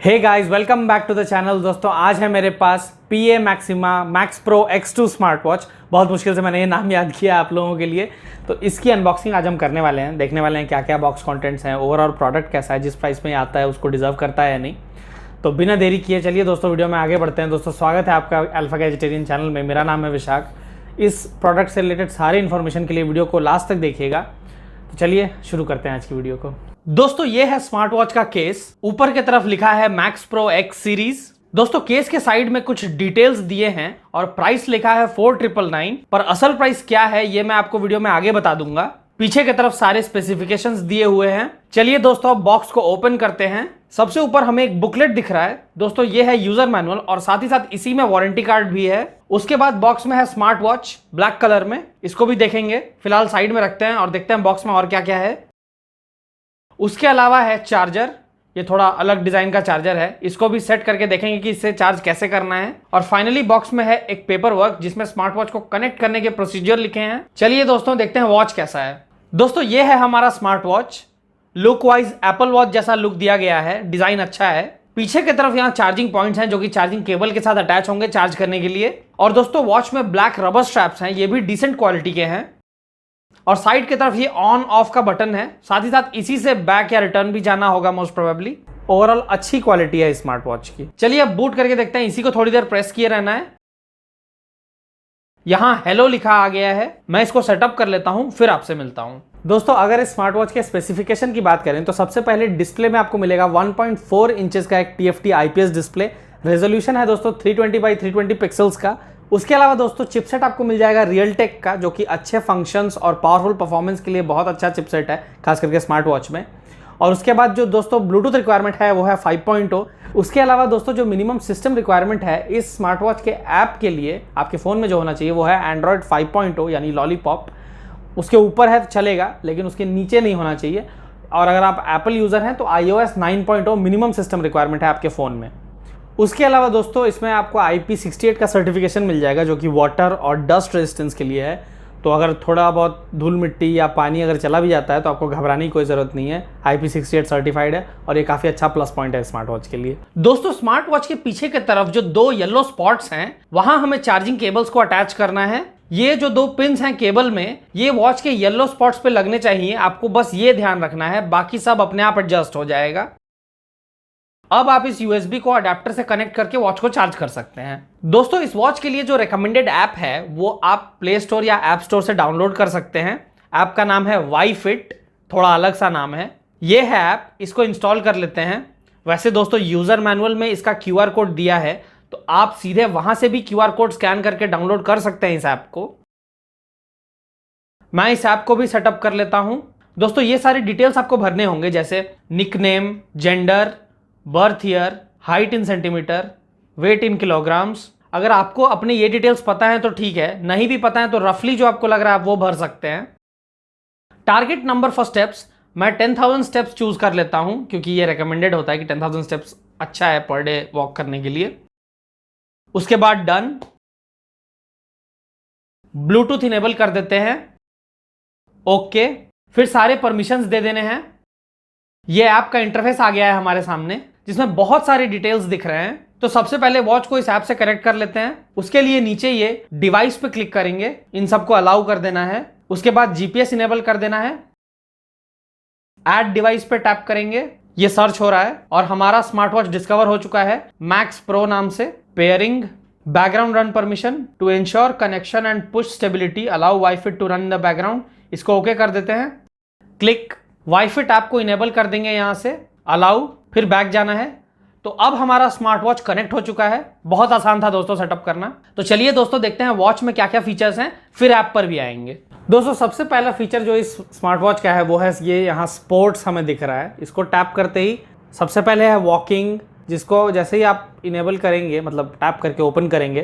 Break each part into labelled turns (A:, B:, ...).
A: Hey guys, welcome back to the channel. दोस्तों, आज है मेरे पास PA Maxima Max Pro X2 smart watch. बहुत मुश्किल से मैंने ये नाम याद किया आप लोगों के लिए। तो इसकी अनबॉक्सिंग आज हम करने वाले हैं, देखने वाले हैं क्या क्या बॉक्स कंटेंट्स हैं, ओवरऑल प्रोडक्ट कैसा है, जिस प्राइस में ये आता है उसको डिजर्व करता है या नहीं। तो बिना देरी किए चलिए दोस्तों वीडियो में आगे बढ़ते हैं। दोस्तों, स्वागत है आपका अल्फा गैजेटेरियन चैनल में। मेरा नाम है विशाख। इस प्रोडक्ट से रिलेटेड सारी इन्फॉर्मेशन के लिए वीडियो को लास्ट तक देखिएगा। तो चलिए शुरू करते हैं आज की वीडियो को। दोस्तों, ये है स्मार्ट वॉच का केस। ऊपर की तरफ लिखा है मैक्स प्रो एक्स सीरीज। दोस्तों, केस के साइड में कुछ डिटेल्स दिए हैं और प्राइस लिखा है 4999, पर असल प्राइस क्या है ये मैं आपको वीडियो में आगे बता दूंगा। पीछे की तरफ सारे स्पेसिफिकेशंस दिए हुए हैं। चलिए दोस्तों, अब बॉक्स को ओपन करते हैं। सबसे ऊपर हमें एक बुकलेट दिख रहा है। दोस्तों, ये है यूजर मैनुअल और साथ ही साथ इसी में वारंटी कार्ड भी है। उसके बाद बॉक्स में है स्मार्ट वॉच ब्लैक कलर में, इसको भी देखेंगे। फिलहाल साइड में रखते हैं और देखते हैं बॉक्स में और क्या क्या है। उसके अलावा है चार्जर। ये थोड़ा अलग डिजाइन का चार्जर है, इसको भी सेट करके देखेंगे कि इससे चार्ज कैसे करना है। और फाइनली बॉक्स में है एक पेपर वर्क जिसमें स्मार्ट वॉच को कनेक्ट करने के प्रोसीजर लिखे हैं। चलिए दोस्तों, देखते हैं वॉच कैसा है। दोस्तों, ये है हमारा smart watch. Look wise Apple watch जैसा लुक दिया गया है, डिजाइन अच्छा है। पीछे की तरफ यहाँ चार्जिंग पॉइंट्स हैं जो कि चार्जिंग केबल के साथ अटैच होंगे चार्ज करने के लिए। और दोस्तों, वॉच में ब्लैक रबर स्ट्रैप्स हैं, ये भी डिसेंट क्वालिटी के हैं। और साइड की तरफ ये ऑन ऑफ का बटन है, साथ ही साथ इसी से बैक या रिटर्न भी जाना होगा मोस्ट प्रोबेबली। ओवरऑल अच्छी क्वालिटी है स्मार्ट वॉच की। चलिए अब बूट करके देखते हैं। इसी को थोड़ी देर प्रेस किए रहना है। यहां हेलो लिखा आ गया है। मैं इसको सेटअप कर लेता हूं, फिर आपसे मिलता हूं। दोस्तों, अगर इस स्मार्ट वॉच के स्पेसिफिकेशन की बात करें तो सबसे पहले डिस्प्ले में आपको मिलेगा 1.4 इंचेस का एक TFT IPS डिस्प्ले। रेजोल्यूशन है दोस्तों 320 बाई 320 पिक्सल्स का। उसके अलावा दोस्तों, चिपसेट आपको मिल जाएगा रियलटेक का, जो कि अच्छे फंक्शंस और पावरफुल परफॉर्मेंस के लिए बहुत अच्छा चिपसेट है, खास करके स्मार्ट वॉच में। और उसके बाद जो दोस्तों ब्लूटूथ रिक्वायरमेंट है वो है 5.0। उसके अलावा दोस्तों, जो मिनिमम सिस्टम रिक्वायरमेंट है इस स्मार्ट वॉच के ऐप के लिए आपके फ़ोन में जो होना चाहिए वो है एंड्रॉयड 5.0 यानी लॉलीपॉप। उसके ऊपर है तो चलेगा, लेकिन उसके नीचे नहीं होना चाहिए। और अगर आप एप्पल यूज़र हैं तो iOS 9.0 मिनिमम सिस्टम रिक्वायरमेंट है आपके फ़ोन में। उसके अलावा दोस्तों, इसमें आपको IP68 का सर्टिफिकेशन मिल जाएगा जो कि वाटर और डस्ट रेजिस्टेंस के लिए है। तो अगर थोड़ा बहुत धूल मिट्टी या पानी अगर चला भी जाता है तो आपको घबराने की कोई ज़रूरत नहीं है। IP68 सर्टिफाइड है और ये काफ़ी अच्छा प्लस पॉइंट है स्मार्ट वॉच के लिए। दोस्तों, स्मार्ट वॉच के पीछे की तरफ जो 2 येलो स्पॉट्स हैं वहां हमें चार्जिंग केबल्स को अटैच करना है। ये जो 2 पिन्स हैं केबल में, ये वॉच के येलो स्पॉट्स पे लगने चाहिए। आपको बस ये ध्यान रखना है, बाकी सब अपने आप एडजस्ट हो जाएगा। अब आप इस USB को अडेप्टर से कनेक्ट करके वॉच को चार्ज कर सकते हैं। दोस्तों, इस वॉच के लिए जो रिकमेंडेड ऐप है वो आप प्ले स्टोर या ऐप स्टोर से डाउनलोड कर सकते हैं। ऐप का नाम है YFit, थोड़ा अलग सा नाम है। ये है ऐप, इसको इंस्टॉल कर लेते हैं। वैसे दोस्तों, यूजर मैनुअल में इसका QR कोड दिया है, तो आप सीधे वहां से भी QR कोड स्कैन करके डाउनलोड कर सकते हैं इस ऐप को। मैं इस ऐप को भी सेटअप कर लेता हूं। दोस्तों, ये सारी डिटेल्स आपको भरने होंगे, जैसे nickname, gender, birth year, height in centimetre, weight in kilograms. अगर आपको अपने ये डिटेल्स पता है तो ठीक है, नहीं भी पता है तो रफली जो आपको लग रहा है आप वो भर सकते हैं। टारगेट नंबर फॉर स्टेप्स, मैं 10,000 स्टेप्स चूज कर लेता हूं क्योंकि ये रिकमेंडेड होता है कि 10,000 स्टेप्स अच्छा है पर डे वॉक करने के लिए। उसके बाद डन। ब्लूटूथ इनेबल कर देते हैं, ओके। फिर सारे परमिशंस दे देने हैं। ये ऐप का इंटरफेस आ गया है हमारे सामने, जिसमें बहुत सारे डिटेल्स दिख रहे हैं। तो सबसे पहले वॉच को इस ऐप से कनेक्ट कर लेते हैं। उसके लिए नीचे ये डिवाइस पे क्लिक करेंगे, इन सबको अलाउ कर देना है। उसके बाद GPS इनेबल कर देना है। ऐड डिवाइस पे टैप करेंगे, ये सर्च हो रहा है और हमारा स्मार्ट वॉच डिस्कवर हो चुका है मैक्स प्रो नाम से। Pairing, background run permission to ensure connection and push stability, allow YFit to run in the background, इसको ओके कर देते हैं। क्लिक। YFit ऐप को इनेबल कर देंगे यहां से, अलाउ, फिर बैक जाना है। तो अब हमारा स्मार्ट वॉच कनेक्ट हो चुका है। बहुत आसान था दोस्तों सेटअप करना। तो चलिए दोस्तों, देखते हैं वॉच में क्या क्या फीचर्स हैं, फिर ऐप पर भी आएंगे। दोस्तों, सबसे पहला फीचर जो इस स्मार्ट वॉच का है वो है ये यहाँ स्पोर्ट्स हमें दिख रहा है। इसको टैप करते ही सबसे पहले है वॉकिंग, जिसको जैसे ही आप इनेबल करेंगे, मतलब टैप करके ओपन करेंगे,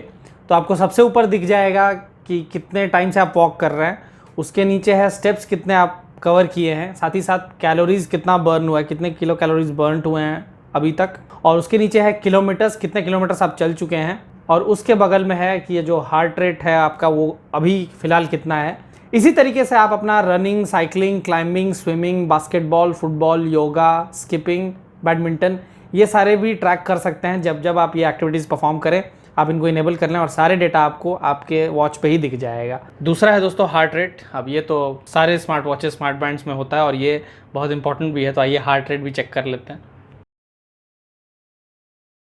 A: तो आपको सबसे ऊपर दिख जाएगा कि कितने टाइम से आप वॉक कर रहे हैं। उसके नीचे है स्टेप्स कितने आप कवर किए हैं, साथ ही साथ कैलोरीज कितना बर्न हुआ है, कितने किलो कैलोरीज बर्न हुए हैं अभी तक। और उसके नीचे है किलोमीटर्स, कितने किलोमीटर्स आप चल चुके हैं। और उसके बगल में है कि ये जो हार्ट रेट है आपका वो अभी फ़िलहाल कितना है। इसी तरीके से आप अपना running, cycling, climbing, swimming, basketball, football, yoga, skipping, badminton, ये सारे भी ट्रैक कर सकते हैं जब जब आप ये एक्टिविटीज़ परफॉर्म करें, आप इनको इनेबल कर लें और सारे डेटा आपको आपके वॉच पे ही दिख जाएगा। दूसरा है दोस्तों हार्ट रेट। अब ये तो सारे स्मार्ट वॉचेस स्मार्ट बैंड्स में होता है और ये बहुत इंपॉर्टेंट भी है, तो आइए हार्ट रेट भी चेक कर लेते हैं।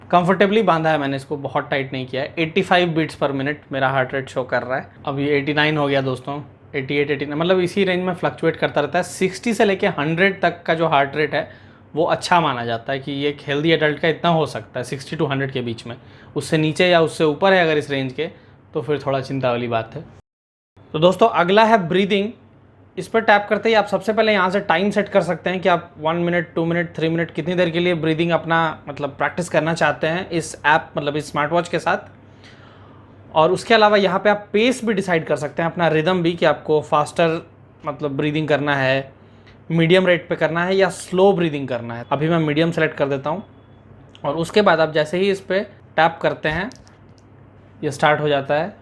A: कंफर्टेबली बांधा है मैंने इसको, बहुत टाइट नहीं किया है। 85 बीट्स पर मिनट मेरा हार्ट रेट शो कर रहा है। अब ये 89 हो गया दोस्तों, 88, 89, मतलब इसी रेंज में फ्लक्चुएट करता रहता है। 60 से लेके 100 तक का जो हार्ट रेट है वो अच्छा माना जाता है कि ये एक हेल्दी एडल्ट का इतना हो सकता है, 60 to 100 के बीच में। उससे नीचे या उससे ऊपर है अगर इस रेंज के, तो फिर थोड़ा चिंता वाली बात है। तो दोस्तों अगला है ब्रीदिंग। इस पर टैप करते ही आप सबसे पहले यहाँ से टाइम सेट कर सकते हैं कि आप 1 मिनट, 2 मिनट, 3 मिनट कितनी देर के लिए ब्रीदिंग अपना मतलब प्रैक्टिस करना चाहते हैं इस ऐप मतलब इस स्मार्ट वॉच के साथ। और उसके अलावा यहाँ पे आप पेस भी डिसाइड कर सकते हैं, अपना रिदम भी, कि आपको फास्टर मतलब ब्रीदिंग करना है, मीडियम रेट पे करना है या स्लो ब्रीदिंग करना है। अभी मैं मीडियम सेलेक्ट कर देता हूँ और उसके बाद आप जैसे ही इस पर टैप करते हैं ये स्टार्ट हो जाता है।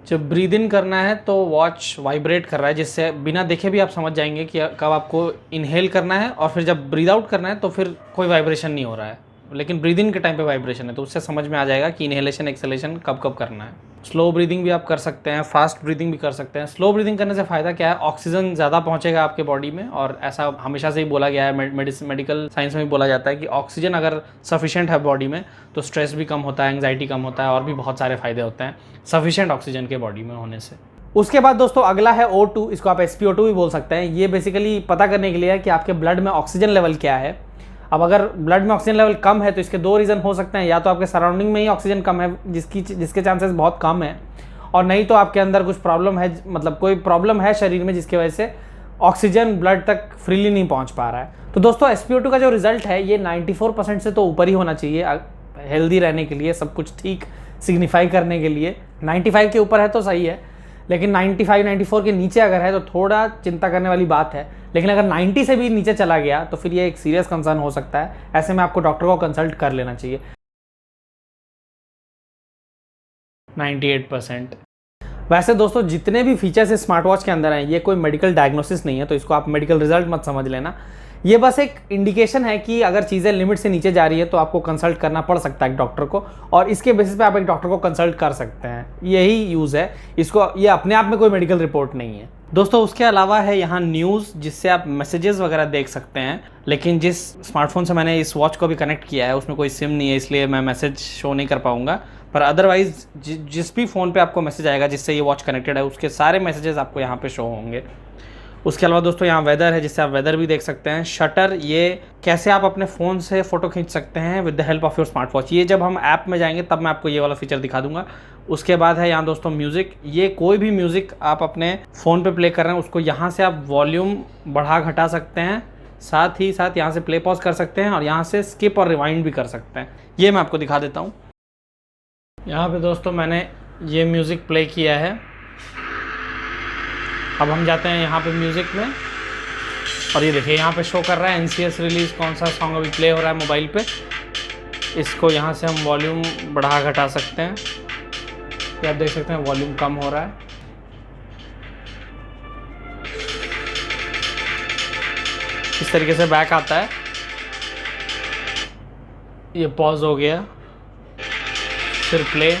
A: जब ब्रीद इन करना है तो वॉच वाइब्रेट कर रहा है, जिससे बिना देखे भी आप समझ जाएंगे कि कब आपको इनहेल करना है, और फिर जब ब्रीद आउट करना है तो फिर कोई वाइब्रेशन नहीं हो रहा है, लेकिन ब्रीद इन के टाइम पे वाइब्रेशन है, तो उससे समझ में आ जाएगा कि इनहेलेशन एक्सेलेशन कब कब करना है। स्लो ब्रीदिंग भी आप कर सकते हैं, फास्ट ब्रीदिंग भी कर सकते हैं। स्लो ब्रीदिंग करने से फ़ायदा क्या है, ऑक्सीजन ज़्यादा पहुंचेगा आपके बॉडी में, और ऐसा हमेशा से ही बोला गया है, मेडिकल साइंस में भी बोला जाता है कि ऑक्सीजन अगर सफिशिएंट है बॉडी में तो स्ट्रेस भी कम होता है, एंग्जाइटी कम होता है, और भी बहुत सारे फ़ायदे होते हैं सफिशिएंट ऑक्सीजन के बॉडी में होने से। उसके बाद दोस्तों अगला है O2, इसको आप SpO2 भी बोल सकते हैं। ये बेसिकली पता करने के लिए है कि आपके ब्लड में ऑक्सीजन लेवल क्या है। अब अगर ब्लड में ऑक्सीजन लेवल कम है तो इसके दो रीज़न हो सकते हैं, या तो आपके सराउंडिंग में ही ऑक्सीजन कम है जिसके चांसेस बहुत कम है, और नहीं तो आपके अंदर कुछ प्रॉब्लम है, मतलब कोई प्रॉब्लम है शरीर में जिसकी वजह से ऑक्सीजन ब्लड तक फ्रीली नहीं पहुंच पा रहा है। तो दोस्तों SpO2 का जो रिजल्ट है ये 94% से तो ऊपर ही होना चाहिए हेल्दी रहने के लिए, सब कुछ ठीक सिग्निफाई करने के लिए। 95 के ऊपर है तो सही है, लेकिन 95, 94 के नीचे अगर है तो थोड़ा चिंता करने वाली बात है। लेकिन अगर 90 से भी नीचे चला गया तो फिर ये एक सीरियस कंसर्न हो सकता है। ऐसे में आपको डॉक्टर को कंसल्ट कर लेना चाहिए। 98%। वैसे दोस्तों जितने भी फीचर्स इस स्मार्ट वॉच के अंदर हैं ये कोई मेडिकल डायग्नोसिस नहीं है, तो इसको आप मेडिकल रिजल्ट मत समझ लेना। ये बस एक इंडिकेशन है कि अगर चीज़ें लिमिट से नीचे जा रही है तो आपको कंसल्ट करना पड़ सकता है एक डॉक्टर को, और इसके बेसिस पे आप एक डॉक्टर को कंसल्ट कर सकते हैं। यही यूज़ है इसको, ये अपने आप में कोई मेडिकल रिपोर्ट नहीं है दोस्तों। उसके अलावा है यहाँ न्यूज़, जिससे आप मैसेजेस वगैरह देख सकते हैं, लेकिन जिस स्मार्टफोन से मैंने इस वॉच को भी कनेक्ट किया है उसमें कोई सिम नहीं है, इसलिए मैं मैसेज शो नहीं कर पाऊँगा। पर अदरवाइज जिस भी फ़ोन पे आपको मैसेज आएगा जिससे ये वॉच कनेक्टेड है उसके सारे मैसेजेस आपको यहाँ पे शो होंगे। उसके अलावा दोस्तों यहाँ वेदर है, जिससे आप वेदर भी देख सकते हैं। शटर, ये कैसे आप अपने फ़ोन से फ़ोटो खींच सकते हैं with the help of your smart watch. ये जब हम ऐप में जाएंगे तब मैं आपको ये वाला फीचर दिखा दूंगा। उसके बाद है यहाँ दोस्तों म्यूज़िक। ये कोई भी म्यूज़िक आप अपने फ़ोन पे प्ले कर रहे हैं उसको यहाँ से आप वॉल्यूम बढ़ा घटा सकते हैं, साथ ही साथ यहाँ से प्ले पॉज कर सकते हैं, और यहाँ से स्किप और रिवाइंड भी कर सकते हैं। ये मैं आपको दिखा देता हूँ। यहाँ पे दोस्तों मैंने ये म्यूज़िक प्ले किया है। अब हम जाते हैं यहाँ पे म्यूज़िक में, और ये देखिए यहाँ पे शो कर रहा है NCS रिलीज़ कौन सा सॉन्ग अभी प्ले हो रहा है मोबाइल पे। इसको यहाँ से हम वॉल्यूम बढ़ा घटा सकते हैं। ये आप देख सकते हैं वॉल्यूम कम हो रहा है। इस तरीके से बैक आता है। ये पॉज हो गया, फिर प्ले।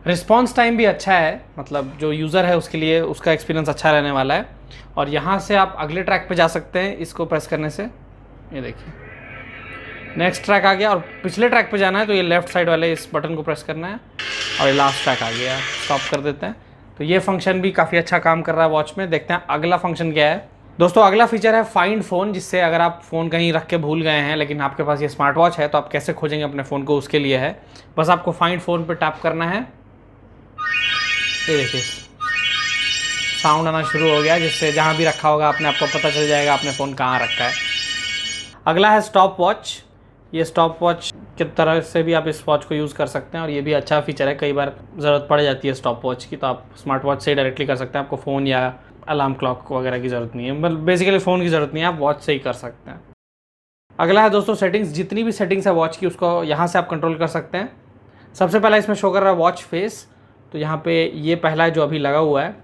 A: रिस्पॉन्स टाइम भी अच्छा है, मतलब जो यूज़र है उसके लिए उसका एक्सपीरियंस अच्छा रहने वाला है। और यहाँ से आप अगले ट्रैक पे जा सकते हैं इसको प्रेस करने से। ये देखिए नेक्स्ट ट्रैक आ गया, और पिछले ट्रैक पे जाना है तो ये लेफ़्ट साइड वाले इस बटन को प्रेस करना है, और ये लास्ट ट्रैक आ गया, स्टॉप कर देते हैं। तो ये फंक्शन भी काफ़ी अच्छा काम कर रहा है वॉच में। देखते हैं अगला फंक्शन क्या है। दोस्तों अगला फीचर है फाइंड फ़ोन, जिससे अगर आप फ़ोन कहीं रख के भूल गए हैं लेकिन आपके पास ये स्मार्ट वॉच है तो आप कैसे खोजेंगे अपने फ़ोन को, उसके लिए है। बस आपको फाइंड फ़ोन पे टैप करना है। ये देखिए साउंड आना शुरू हो गया, जिससे जहाँ भी रखा होगा अपने आपको पता चल जाएगा आपने फ़ोन कहाँ रखा है। अगला है स्टॉप वॉच। ये स्टॉप वॉच की तरह से भी आप इस वॉच को यूज़ कर सकते हैं, और ये भी अच्छा फीचर है। कई बार ज़रूरत पड़ जाती है स्टॉप वॉच की, तो आप स्मार्ट वॉच से ही डायरेक्टली कर सकते हैं। आपको फ़ोन या अलार्म क्लॉक वगैरह की ज़रूरत नहीं है, मतलब बेसिकली फ़ोन की ज़रूरत नहीं है, आप वॉच से ही कर सकते हैं। अगला है दोस्तों सेटिंग्स। जितनी भी सेटिंग्स है वॉच की उसको यहाँ से आप कंट्रोल कर सकते हैं। सबसे पहला इसमें शो कर रहा है वॉच फेस, तो यहाँ पे ये पहला है जो अभी लगा हुआ है।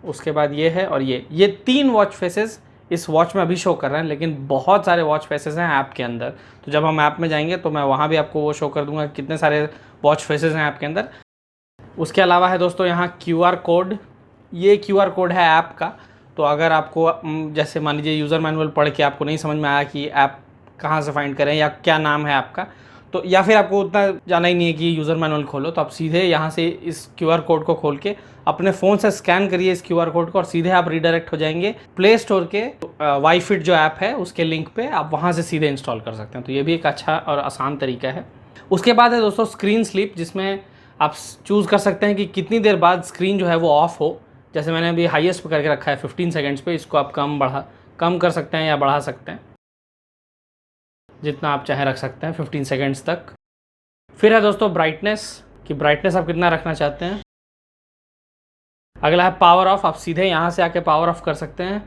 A: उसके बाद ये है, और ये 3 वॉच फेसेस इस वॉच में अभी शो कर रहे हैं, लेकिन बहुत सारे वॉच फेसेस हैं ऐप के अंदर। तो जब हम ऐप में जाएंगे तो मैं वहाँ भी आपको वो शो कर दूंगा कितने सारे वॉच फेसेस हैं ऐप के अंदर। उसके अलावा है दोस्तों यहाँ QR कोड, ये QR कोड है ऐप का। तो अगर आपको जैसे मान लीजिए यूज़र मैनुअल पढ़ के आपको नहीं समझ में आया कि ऐप कहाँ से फाइंड करें या क्या नाम है ऐप का, तो या फिर आपको उतना जाना ही नहीं है कि यूज़र मैनुअल खोलो, तो आप सीधे यहाँ से इस QR कोड को खोल के अपने फ़ोन से स्कैन करिए इस QR कोड को और सीधे आप रीडायरेक्ट हो जाएंगे प्ले स्टोर के वाई फिट जो ऐप है उसके लिंक पे, आप वहाँ से सीधे इंस्टॉल कर सकते हैं। तो ये भी एक अच्छा और आसान तरीका है। उसके बाद है दोस्तों स्क्रीन स्लीप, जिसमें आप चूज़ कर सकते हैं कि कितनी देर बाद स्क्रीन जो है वो ऑफ हो। जैसे मैंने अभी हाईएस्ट पे करके रखा है 15 सेकेंड्स पे, इसको आप कम कर सकते हैं या बढ़ा सकते हैं, जितना आप चाहे रख सकते हैं 15 सेकेंड्स तक। फिर है दोस्तों ब्राइटनेस, कि ब्राइटनेस आप कितना रखना चाहते हैं। अगला है पावर ऑफ, आप सीधे यहाँ से आके पावर ऑफ कर सकते हैं।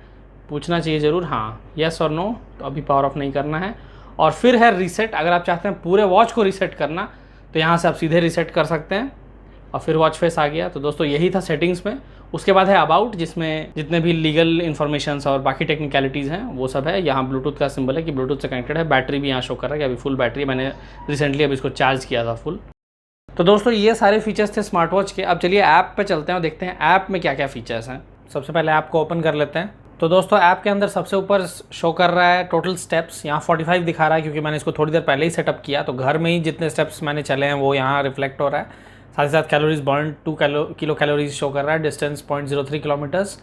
A: पूछना चाहिए ज़रूर हाँ यस और नो, तो अभी पावर ऑफ नहीं करना है। और फिर है रीसेट, अगर आप चाहते हैं पूरे वॉच को रीसेट करना तो यहाँ से आप सीधे रीसेट कर सकते हैं और फिर वॉच फेस आ गया। तो दोस्तों यही था सेटिंग्स में। उसके बाद है अबाउट, जिसमें जितने भी लीगल इन्फॉर्मेशंस और बाकी टेक्निकलिटीज़ हैं वो सब है। यहाँ ब्लूटूथ का सिंबल है कि ब्लूटूथ से कनेक्टेड है। बैटरी भी यहाँ शो कर रहा है कि अभी फुल बैटरी, मैंने रिसेंटली अभी इसको चार्ज किया था फुल। तो दोस्तों ये सारे फीचर्स थे स्मार्ट वॉच के। अब चलिए ऐप पे चलते हैं और देखते हैं ऐप में क्या क्या फीचर्स हैं। सबसे पहले ऐप को ओपन कर लेते हैं। तो दोस्तों ऐप के अंदर सबसे ऊपर शो कर रहा है टोटल स्टेप्स, यहाँ 45 दिखा रहा है क्योंकि मैंने इसको थोड़ी देर पहले ही सेटअप किया। तो घर में ही जितने स्टेप्स मैंने चले हैं वो यहाँ रिफ्लेक्ट हो रहा है। साथ ही साथ calories burn 2 kilo calories show कर रहा है, डिस्टेंस 0.03 किलोमीटर्स,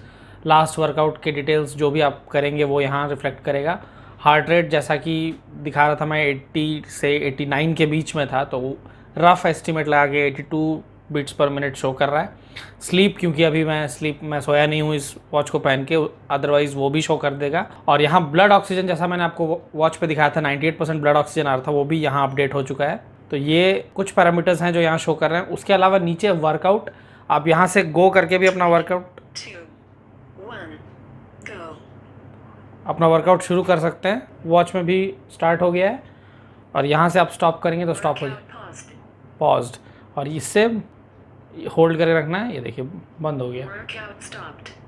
A: लास्ट वर्कआउट के डिटेल्स जो भी आप करेंगे वो यहाँ रिफ्लेक्ट करेगा। हार्ट रेट जैसा कि दिखा रहा था मैं 80 से 89 के बीच में था, तो रफ एस्टिमेट लगा के 82 बीट्स पर मिनट शो कर रहा है। स्लीप, क्योंकि अभी मैं सोया नहीं हूँ इस वॉच को पहन के, अदरवाइज़ वो भी शो कर देगा। और यहाँ ब्लड ऑक्सीजन, जैसा मैंने आपको वॉच पे दिखाया था 98% ब्लड ऑक्सीजन आ रहा था, वो भी यहाँ अपडेट हो चुका है। तो ये कुछ पैरामीटर्स हैं जो यहाँ शो कर रहे हैं। उसके अलावा नीचे वर्कआउट, आप यहाँ से गो करके भी अपना वर्कआउट शुरू कर सकते हैं। वॉच में भी स्टार्ट हो गया है और यहाँ से आप स्टॉप करेंगे तो स्टॉप हो जाए, पॉज्ड, और इससे होल्ड करके रखना है। ये देखिए बंद हो गया,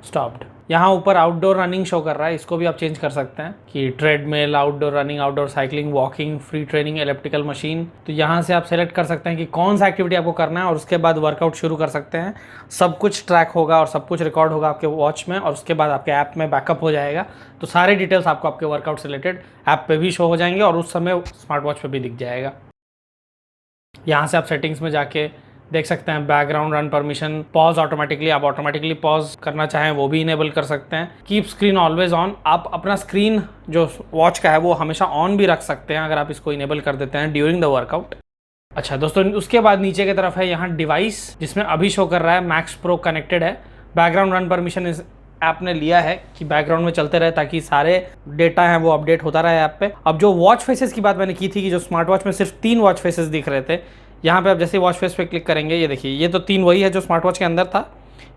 A: स्टॉप्ड। यहाँ ऊपर आउटडोर रनिंग शो कर रहा है, इसको भी आप चेंज कर सकते हैं कि treadmill, outdoor running, outdoor cycling, walking, free training, elliptical machine. तो यहाँ से आप सेलेक्ट कर सकते हैं कि कौन सा एक्टिविटी आपको करना है और उसके बाद वर्कआउट शुरू कर सकते हैं। सब कुछ ट्रैक होगा और सब कुछ रिकॉर्ड होगा आपके वॉच में और उसके बाद आपके ऐप में बैकअप हो जाएगा। तो सारे डिटेल्स आपको आपके वर्कआउट से रिलेटेड ऐप पे भी शो हो जाएंगे और उस समय स्मार्ट वॉच पे भी दिख जाएगा। यहाँ से आप सेटिंग्स में जाके देख सकते हैं background run permission, pause automatically, आप ऑटोमेटिकली पॉज करना चाहें वो भी इनेबल कर सकते हैं। कीप स्क्रीन ऑलवेज ऑन, आप अपना स्क्रीन जो वॉच का है वो हमेशा ऑन भी रख सकते हैं अगर आप इसको इनेबल कर देते हैं ड्यूरिंग द वर्कआउट। अच्छा दोस्तों, उसके बाद नीचे की तरफ है यहाँ डिवाइस, जिसमें अभी शो कर रहा है मैक्स प्रो कनेक्टेड है। बैकग्राउंड रन परमिशन इस ऐप ने लिया है कि बैकग्राउंड में चलते रहे ताकि सारे डेटा हैं वो अपडेट होता रहे ऐप पे। अब जो वॉच फेसेस की बात मैंने की थी कि जो स्मार्ट वॉच में सिर्फ 3 वॉच फेसेस दिख रहे थे, यहाँ पे आप जैसे वॉच फेस पे क्लिक करेंगे, ये देखिए ये तो 3 वही है जो स्मार्ट वॉच के अंदर था।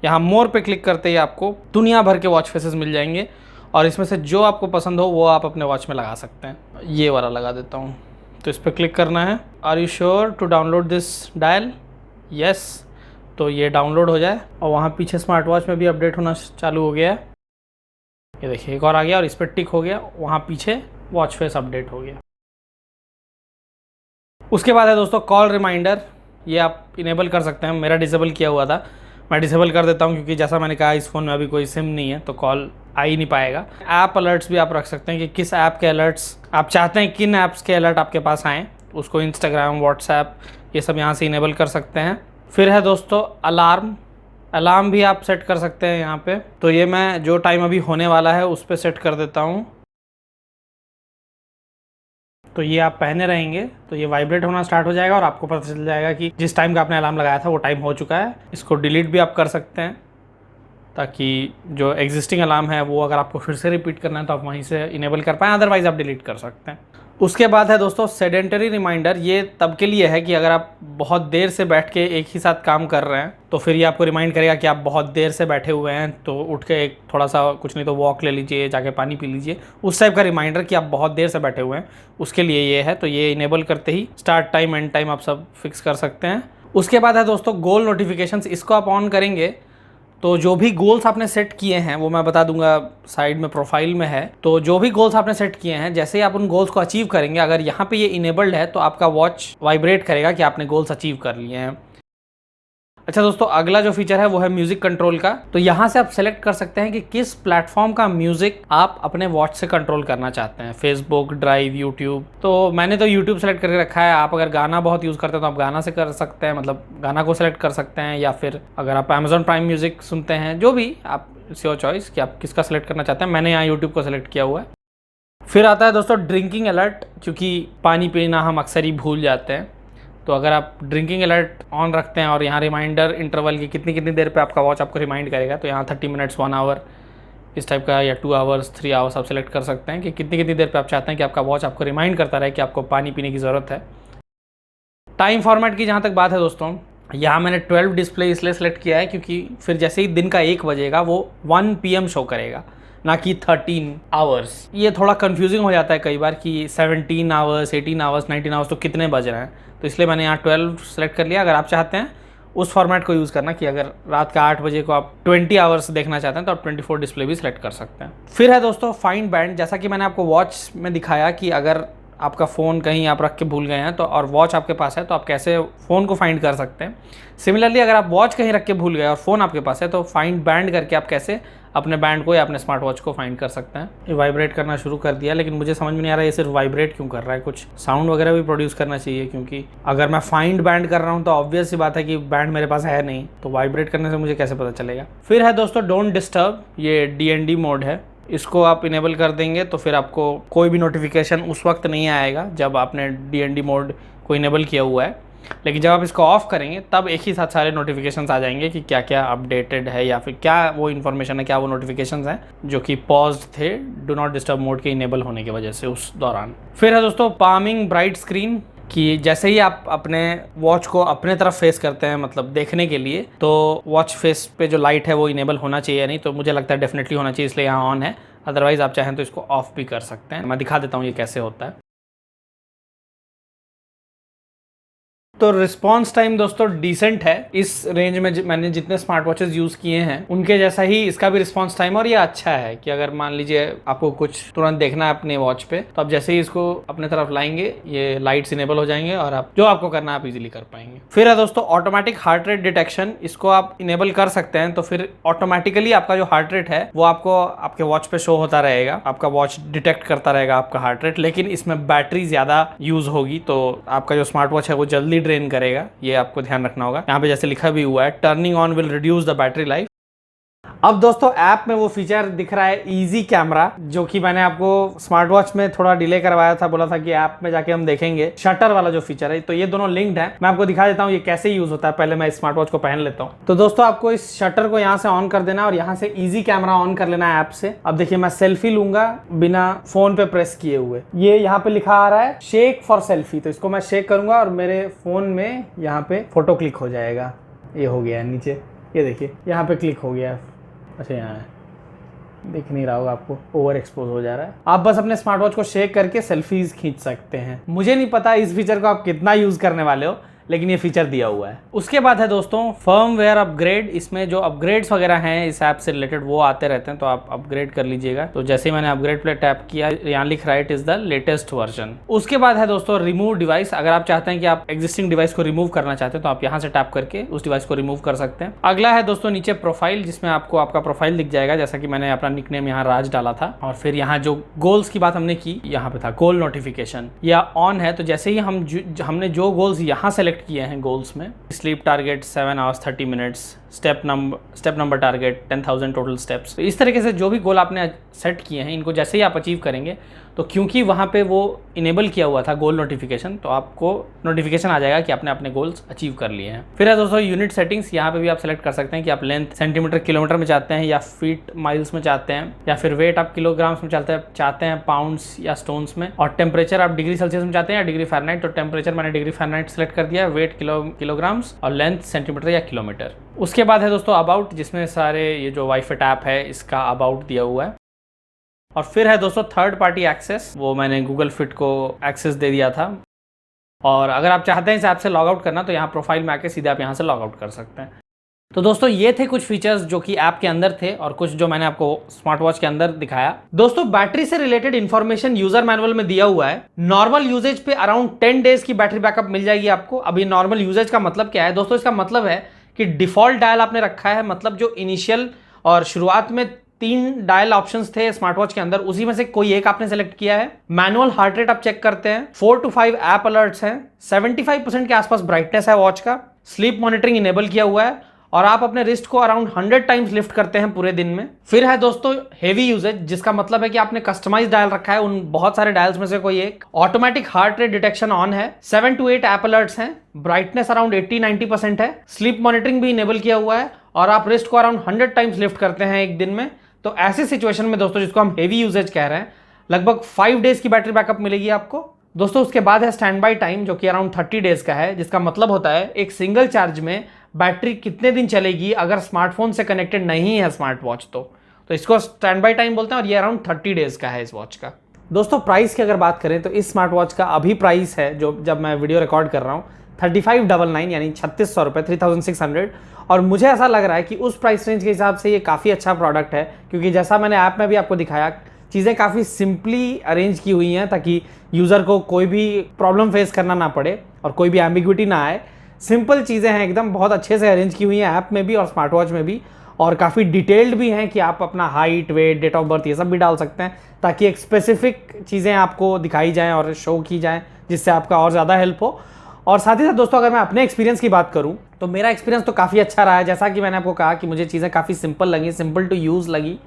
A: यहाँ मोर पे क्लिक करते ही आपको दुनिया भर के वॉच फेसेस मिल जाएंगे और इसमें से जो आपको पसंद हो वो आप अपने वॉच में लगा सकते हैं। ये वाला लगा देता हूँ, तो इस पर क्लिक करना है। Are you sure to download this dial? Yes, तो ये डाउनलोड हो जाए और वहाँ पीछे स्मार्ट वॉच में भी अपडेट होना चालू हो गया है। ये देखिए एक और आ गया और इस पर टिक हो गया, वहाँ पीछे वॉच फेस अपडेट हो गया। उसके बाद है दोस्तों कॉल रिमाइंडर, ये आप इनेबल कर सकते हैं। मेरा डिसेबल किया हुआ था, मैं डिसेबल कर देता हूँ क्योंकि जैसा मैंने कहा इस फ़ोन में अभी कोई सिम नहीं है तो कॉल आ ही नहीं पाएगा। ऐप अलर्ट्स भी आप रख सकते हैं कि किस ऐप के अलर्ट्स आप चाहते हैं, किन ऐप्स के अलर्ट आपके पास आएँ, उसको इंस्टाग्राम, व्हाट्सएप, ये सब यहाँ से इनेबल कर सकते हैं। फिर है दोस्तों अलार्म भी आप सेट कर सकते हैं यहाँ पे। तो ये मैं जो टाइम अभी होने वाला है उस पर सेट कर देता हूँ। तो ये आप पहने रहेंगे तो ये वाइब्रेट होना स्टार्ट हो जाएगा और आपको पता चल जाएगा कि जिस टाइम का आपने अलार्म लगाया था वो टाइम हो चुका है। इसको डिलीट भी आप कर सकते हैं ताकि जो एग्जिस्टिंग अलार्म है वो अगर आपको फिर से रिपीट करना है तो आप वहीं से इनेबल कर पाएँ, अदरवाइज़ आप डिलीट कर सकते हैं। उसके बाद है दोस्तों सेडेंटरी रिमाइंडर, ये तब के लिए है कि अगर आप बहुत देर से बैठ के एक ही साथ काम कर रहे हैं तो फिर ये आपको रिमाइंड करेगा कि आप बहुत देर से बैठे हुए हैं, तो उठ के एक थोड़ा सा कुछ नहीं तो वॉक ले लीजिए, जाके पानी पी लीजिए, उस टाइप का रिमाइंडर कि आप बहुत देर से बैठे हुए हैं उसके लिए ये है। तो ये इनेबल करते ही स्टार्ट टाइम, एंड टाइम आप सब फिक्स कर सकते हैं। उसके बाद है दोस्तों गोल नोटिफिकेशंस, इसको आप ऑन करेंगे तो जो भी गोल्स आपने सेट किए हैं वो मैं बता दूंगा, साइड में प्रोफाइल में है। तो जो भी गोल्स आपने सेट किए हैं, जैसे ही आप उन गोल्स को अचीव करेंगे, अगर यहाँ पे ये इनेबल्ड है तो आपका वॉच वाइब्रेट करेगा कि आपने गोल्स अचीव कर लिए हैं। अच्छा दोस्तों, अगला जो फीचर है वो है म्यूजिक कंट्रोल का। तो यहाँ से आप सेलेक्ट कर सकते हैं कि किस प्लेटफॉर्म का म्यूजिक आप अपने वॉच से कंट्रोल करना चाहते हैं, फेसबुक, ड्राइव, यूट्यूब। तो मैंने तो यूट्यूब सेलेक्ट करके रखा है। आप अगर गाना बहुत यूज़ करते हैं तो आप गाना से कर सकते हैं, मतलब गाना को सेलेक्ट कर सकते हैं, या फिर अगर आप अमेजॉन प्राइम म्यूजिक सुनते हैं, जो भी आप, योर चॉइस कि आप किसका सेलेक्ट करना चाहते हैं। मैंने यहाँ यूट्यूब को सेलेक्ट किया हुआ है। फिर आता है दोस्तों ड्रिंकिंग अलर्ट, क्योंकि पानी पीना हम अक्सर ही भूल जाते हैं। तो अगर आप ड्रिंकिंग अलर्ट ऑन रखते हैं और यहाँ रिमाइंडर इंटरवल की कितनी कितनी देर पे आपका वॉच आपको रिमाइंड करेगा, तो यहाँ 30 मिनट्स, 1 आवर इस टाइप का, या 2 आवर्स, 3 आवर्स आप सेलेक्ट कर सकते हैं कि कितनी कितनी देर पे आप चाहते हैं कि आपका वॉच आपको रिमाइंड करता रहे कि आपको पानी पीने की ज़रूरत है। टाइम फॉर्मेट की जहाँ तक बात है दोस्तों, यहाँ मैंने 12 डिस्प्ले इसलिए सेलेक्ट किया है क्योंकि फिर जैसे ही दिन का 1 बजेगा वो 1 PM शो करेगा, ना कि 13 आवर्स। ये थोड़ा कंफ्यूजिंग हो जाता है कई बार कि 17 आवर्स, 18 आवर्स, 19 आवर्स तो कितने बज रहे हैं। तो इसलिए मैंने यहाँ 12 सेलेक्ट कर लिया। अगर आप चाहते हैं उस फॉर्मेट को यूज़ करना कि अगर रात का 8 बजे को आप 20 आवर्स देखना चाहते हैं तो आप 24 डिस्प्ले भी सिलेक्ट कर सकते हैं। फिर है दोस्तों फाइंड बैंड। जैसा कि मैंने आपको वॉच में दिखाया कि अगर आपका फ़ोन कहीं आप रख के भूल गए हैं तो, और वॉच आपके पास है, तो आप कैसे फ़ोन को फाइंड कर सकते हैं। सिमिलरली अगर आप वॉच कहीं रख के भूल गए और फ़ोन आपके पास है, तो फाइंड बैंड करके आप कैसे अपने बैंड को या अपने स्मार्ट वॉच को फाइंड कर सकते हैं। ये वाइब्रेट करना शुरू कर दिया, लेकिन मुझे समझ में नहीं आ रहा ये सिर्फ वाइब्रेट क्यों कर रहा है, कुछ साउंड वगैरह भी प्रोड्यूस करना चाहिए, क्योंकि अगर मैं फाइंड बैंड कर रहा हूँ तो ऑब्वियस सी बात है कि बैंड मेरे पास है नहीं, तो वाइब्रेट करने से मुझे कैसे पता चलेगा। फिर है दोस्तों डोंट डिस्टर्ब, ये DND मोड है। इसको आप इनेबल कर देंगे तो फिर आपको कोई भी नोटिफिकेशन उस वक्त नहीं आएगा जब आपने DND मोड को इनेबल किया हुआ है, लेकिन जब आप इसको ऑफ करेंगे तब एक ही साथ सारे नोटिफिकेशंस आ जाएंगे कि क्या क्या अपडेटेड है, या फिर क्या वो इन्फॉर्मेशन है, क्या वो नोटिफिकेशंस हैं जो कि पॉज्ड थे डू नॉट डिस्टर्ब मोड के इनेबल होने की वजह से उस दौरान। फिर है दोस्तों पामिंग ब्राइट स्क्रीन, कि जैसे ही आप अपने वॉच को अपने तरफ फेस करते हैं, मतलब देखने के लिए, तो वॉच फेस पे जो लाइट है वो इनेबल होना चाहिए, नहीं तो मुझे लगता है डेफिनेटली होना चाहिए, इसलिए यहाँ ऑन है। अदरवाइज आप चाहें तो इसको ऑफ भी कर सकते हैं। मैं दिखा देता हूँ ये कैसे होता है। तो रिस्पॉन्स टाइम दोस्तों डिसेंट है। इस रेंज में मैंने जितने स्मार्ट वॉचेस यूज़ किए हैं उनके जैसा ही इसका भी रिस्पॉन्स टाइम, और ये अच्छा है कि अगर मान लीजिए आपको कुछ तुरंत देखना है अपने वॉच पे, तो आप जैसे ही इसको अपने तरफ लाएंगे ये लाइट्स इनेबल हो जाएंगे और आप जो आपको करना है आप इजीली कर पाएंगे। फिर है दोस्तों ऑटोमेटिक हार्ट रेट डिटेक्शन, इसको आप इनेबल कर सकते हैं, तो फिर ऑटोमेटिकली आपका जो हार्ट रेट है वो आपको आपके वॉच पे शो होता रहेगा, आपका वॉच डिटेक्ट करता रहेगा आपका हार्ट रेट। लेकिन इसमें बैटरी ज़्यादा यूज़ होगी, तो आपका जो स्मार्ट वॉच है वो जल्दी ड्रेन करेगा, ये आपको ध्यान रखना होगा। यहाँ पे जैसे लिखा भी हुआ है turning on will reduce the battery life. अब दोस्तों ऐप में वो फीचर दिख रहा है इजी कैमरा, जो कि मैंने आपको स्मार्ट वॉच में थोड़ा डिले करवाया था, बोला था कि ऐप में जाके हम देखेंगे शटर वाला जो फीचर है। तो ये दोनों लिंक्ड है, मैं आपको दिखा देता हूँ ये कैसे यूज होता है। पहले मैं स्मार्ट वॉच को पहन लेता हूँ। तो दोस्तों आपको इस शटर को यहाँ से ऑन कर देना और यहाँ से इजी कैमरा ऑन कर लेना है ऐप से। अब देखिए मैं सेल्फी लूंगा बिना फोन पे प्रेस किए हुए। ये यहाँ पे लिखा आ रहा है शेक फॉर सेल्फी, तो इसको मैं शेक करूंगा और मेरे फोन में यहाँ पे फोटो क्लिक हो जाएगा। ये हो गया है नीचे, ये देखिए यहाँ पे क्लिक हो गया है। अच्छा यहाँ है, दिख नहीं रहा होगा आपको, ओवर एक्सपोज हो जा रहा है। आप बस अपने स्मार्ट वॉच को शेक करके सेल्फीज खींच सकते हैं। मुझे नहीं पता इस फीचर को आप कितना यूज करने वाले हो, लेकिन ये फीचर दिया हुआ है। उसके बाद है दोस्तों फर्मवेयर अपग्रेड। इसमें जो अपग्रेड्स वगैरह हैं इस ऐप से रिलेटेड वो आते रहते हैं, तो आप अपग्रेड कर लीजिएगा। तो जैसे ही मैंने अपग्रेड पे टैप किया, यहाँ लिख रहा है it is the latest version. उसके बाद है दोस्तों रिमूव डिवाइस। अगर आप चाहते हैं कि आप एग्जिस्टिंग डिवाइस को रिमूव करना चाहते हैं तो आप यहाँ से टैप करके उस डिवाइस को रिमूव कर सकते हैं। अगला है दोस्तों नीचे प्रोफाइल, जिसमें आपको आपका प्रोफाइल दिख जाएगा, जैसा कि मैंने अपना निकनेम यहाँ राज डाला था। और फिर यहाँ जो गोल्स की बात हमने की, यहाँ पे था गोल नोटिफिकेशन, यह ऑन है। तो जैसे ही हमने जो गोल्स यहाँ सेलेक्ट किए हैं गोल्स में, sleep target 7 hours 30 minutes, step number target 10,000 total steps, तो इस तरीके से जो भी गोल आपने सेट किए हैं इनको जैसे ही आप अचीव करेंगे, तो क्योंकि वहाँ पे वो इनेबल किया हुआ था गोल नोटिफिकेशन, तो आपको नोटिफिकेशन आ जाएगा कि आपने अपने गोल्स अचीव कर लिए हैं। फिर है दोस्तों यूनिट सेटिंग्स। यहाँ पे भी आप सेलेक्ट कर सकते हैं कि आप लेंथ सेंटीमीटर किलोमीटर में चाहते हैं, या फीट माइल्स में चाहते हैं, या फिर वेट आप किलोग्राम्स में चाहते हैं, पाउंड्स या स्टोन्स में, और टेम्परेचर आप डिग्री सेल्सियस में चाहते हैं या डिग्री फ़ारेनहाइट। तो टेम्परेचर मैंने डिग्री फ़ारेनहाइट सेलेक्ट कर दिया, वेट किलोग्राम्स, और लेंथ सेंटीमीटर या किलोमीटर। उसके बाद है दोस्तों अबाउट, जिसमें सारे ये जो वाईफाई ऐप है इसका अबाउट दिया हुआ है। और फिर है दोस्तों थर्ड पार्टी एक्सेस, वो मैंने गूगल फिट को एक्सेस दे दिया था। और अगर आप चाहते हैं इस ऐप से लॉग आउट करना तो यहाँ प्रोफाइल में आके सीधे आप यहाँ से लॉग आउट कर सकते हैं। तो दोस्तों ये थे कुछ फीचर्स जो कि ऐप के अंदर थे और कुछ जो मैंने आपको स्मार्ट वॉच के अंदर दिखाया। दोस्तों बैटरी से रिलेटेड इंफॉर्मेशन यूजर मैनुअल में दिया हुआ है। नॉर्मल यूजेज पे अराउंड 10 डेज की बैटरी बैकअप मिल जाएगी आपको। अभी नॉर्मल यूजेज का मतलब क्या है दोस्तों? इसका मतलब है कि डिफॉल्ट डायल आपने रखा है, मतलब जो इनिशियल और शुरुआत में 3 डायल ऑप्शंस थे स्मार्ट वॉच के अंदर, उसी में से कोई एक आपने सेलेक्ट किया है। मैनुअल हार्ट रेट आप चेक करते हैं, 4 to 5 ऐप अलर्ट्स हैं, 75% के आसपास ब्राइटनेस है वॉच का, स्लीप मॉनिटरिंग इनेबल किया हुआ है और आप अपने रिस्ट को अराउंड 100 टाइम्स लिफ्ट करते हैं पूरे दिन में। फिर है दोस्तों हेवी यूजेज, जिसका मतलब है कि आपने कस्टमाइज डायल रखा है, उन बहुत सारे डायल्स में से कोई एक। Automatic heart rate detection on है, 7 to 8 ऐप अलर्ट्स हैं, ब्राइटनेस अराउंड 80-90% है, स्लीप मॉनिटरिंग भी इनेबल किया हुआ है और आप रिस्ट को अराउंड 100 टाइम्स लिफ्ट करते हैं एक दिन में। तो ऐसी सिचुएशन में दोस्तों, जिसको हम हेवी यूजेज कह रहे हैं, लगभग 5 डेज की बैटरी बैकअप मिलेगी आपको। दोस्तों उसके बाद है स्टैंड बाई टाइम, जो कि अराउंड 30 डेज का है, जिसका मतलब होता है एक सिंगल चार्ज में बैटरी कितने दिन चलेगी अगर स्मार्टफोन से कनेक्टेड नहीं है स्मार्ट वॉच तो इसको स्टैंड बाई टाइम बोलते हैं और ये अराउंड 30 डेज का है इस वॉच का। दोस्तों प्राइस की अगर बात करें तो इस स्मार्ट वॉच का अभी प्राइस है, जो जब मैं वीडियो रिकॉर्ड कर रहा हूँ, 3599 यानी 3600 रुपये, 3600। और मुझे ऐसा लग रहा है कि उस प्राइस रेंज के हिसाब से ये काफ़ी अच्छा प्रोडक्ट है, क्योंकि जैसा मैंने ऐप में भी आपको दिखाया, चीज़ें काफ़ी सिंपली अरेंज की हुई हैं ताकि यूज़र को कोई भी प्रॉब्लम फेस करना ना पड़े और कोई भी एम्बिग्विटी ना आए। सिंपल चीज़ें हैं एकदम, बहुत अच्छे से अरेंज की हुई हैं ऐप में भी और स्मार्ट वॉच में भी, और काफ़ी डिटेल्ड भी हैं कि आप अपना height, weight, date of birth ये सब भी डाल सकते हैं ताकि एक स्पेसिफिक चीज़ें आपको दिखाई जाएँ और शो की जाएँ, जिससे आपका और ज़्यादा हेल्प हो। और साथ ही साथ दोस्तों अगर मैं अपने एक्सपीरियंस की बात करूं तो मेरा एक्सपीरियंस तो काफ़ी अच्छा रहा है। जैसा कि मैंने आपको कहा कि मुझे चीज़ें काफ़ी सिंपल लगी, सिंपल टू यूज़ लगी,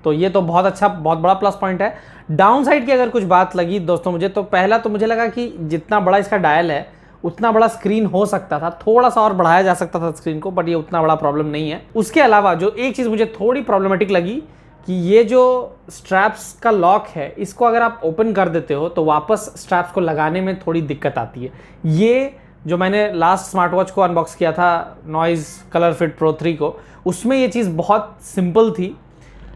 A: तो ये तो बहुत अच्छा, बहुत बड़ा प्लस पॉइंट है। डाउन साइड की अगर कुछ बात लगी दोस्तों मुझे, तो पहला तो मुझे लगा कि जितना बड़ा इसका डायल है उतना बड़ा स्क्रीन हो सकता था, थोड़ा सा और बढ़ाया जा सकता था स्क्रीन को, बट ये उतना बड़ा प्रॉब्लम नहीं है। उसके अलावा जो एक चीज़ मुझे थोड़ी प्रॉब्लमेटिक लगी कि ये जो स्ट्रैप्स का लॉक है, इसको अगर आप ओपन कर देते हो तो वापस स्ट्रैप्स को लगाने में थोड़ी दिक्कत आती है। ये जो मैंने लास्ट स्मार्ट वॉच को अनबॉक्स किया था नॉइज़ कलर फिट प्रो 3 को, उसमें ये चीज़ बहुत सिंपल थी,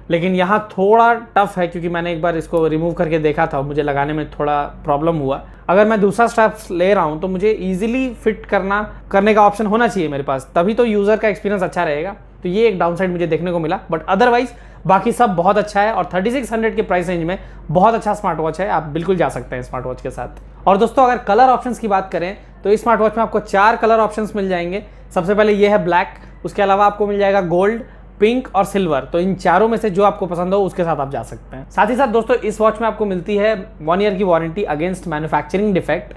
A: लेकिन यहाँ थोड़ा टफ है क्योंकि मैंने एक बार इसको रिमूव करके देखा था, मुझे लगाने में थोड़ा प्रॉब्लम हुआ। अगर मैं दूसरा स्ट्रैप्स ले रहा हूँ तो मुझे ईजिली फिट करने का ऑप्शन होना चाहिए मेरे पास, तभी तो यूज़र का एक्सपीरियंस अच्छा रहेगा। तो ये एक डाउन साइड मुझे देखने को मिला, बट अदरवाइज बाकी सब बहुत अच्छा है और 3600 के प्राइस रेंज में बहुत अच्छा स्मार्ट वॉच है, आप बिल्कुल जा सकते हैं स्मार्ट वॉच के साथ। और दोस्तों अगर कलर ऑप्शंस की बात करें तो इस स्मार्ट वॉच में आपको 4 कलर ऑप्शंस मिल जाएंगे। सबसे पहले ये है ब्लैक, उसके अलावा आपको मिल जाएगा गोल्ड, पिंक और सिल्वर। तो इन चारों में से जो आपको पसंद हो उसके साथ आप जा सकते हैं। साथ ही साथ दोस्तों इस वॉच में आपको मिलती है 1 ईयर की वारंटी अगेंस्ट मैन्युफैक्चरिंग डिफेक्ट,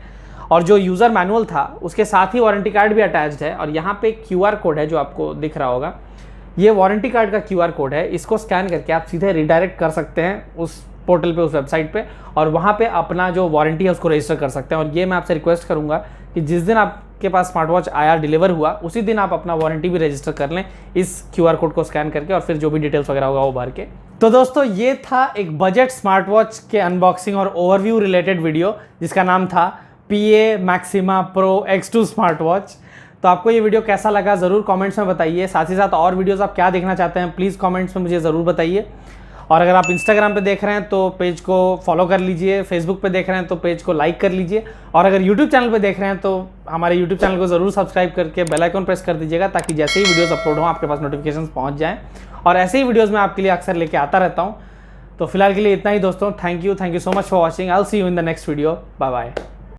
A: और जो यूज़र मैनुअल था उसके साथ ही वारंटी कार्ड भी अटैच्ड है। और यहाँ पे QR कोड है जो आपको दिख रहा होगा, ये वारंटी कार्ड का QR कोड है। इसको स्कैन करके आप सीधे रिडायरेक्ट कर सकते हैं उस पोर्टल पे, उस वेबसाइट पे, और वहाँ पे अपना जो वारंटी है उसको रजिस्टर कर सकते हैं। और ये मैं आपसे रिक्वेस्ट करूँगा कि जिस दिन आपके पास स्मार्ट वॉच आया, डिलीवर हुआ, उसी दिन आप अपना वारंटी भी रजिस्टर कर लें इस QR कोड को स्कैन करके, और फिर जो भी डिटेल्स वगैरह होगा वो भर के। तो दोस्तों ये था एक बजट स्मार्ट वॉच के अनबॉक्सिंग और ओवरव्यू रिलेटेड वीडियो, जिसका नाम था PA Maxima Pro X2 smart watch. तो आपको ये वीडियो कैसा लगा ज़रूर कमेंट्स में बताइए। साथ ही साथ और वीडियोस आप क्या देखना चाहते हैं प्लीज़ कमेंट्स में मुझे ज़रूर बताइए। और अगर आप इंस्टाग्राम पे देख रहे हैं तो पेज को फॉलो कर लीजिए, फेसबुक पे देख रहे हैं तो पेज को लाइक कर लीजिए, और अगर यूट्यूब चैनल पे देख रहे हैं तो हमारे यूट्यूब चैनल को ज़रूर सब्सक्राइब करके बेल आइकन प्रेस कर दीजिएगा, ताकि जैसे ही वीडियोस अपलोड हों आपके पास नोटिफिकेशन पहुँच जाएँ। और ऐसे ही वीडियोज़ मैं आपके लिए अक्सर लेके आता रहता हूँ। तो फिलहाल के लिए इतना ही दोस्तों, thank you so much for watching. I will see you in the next video, bye bye.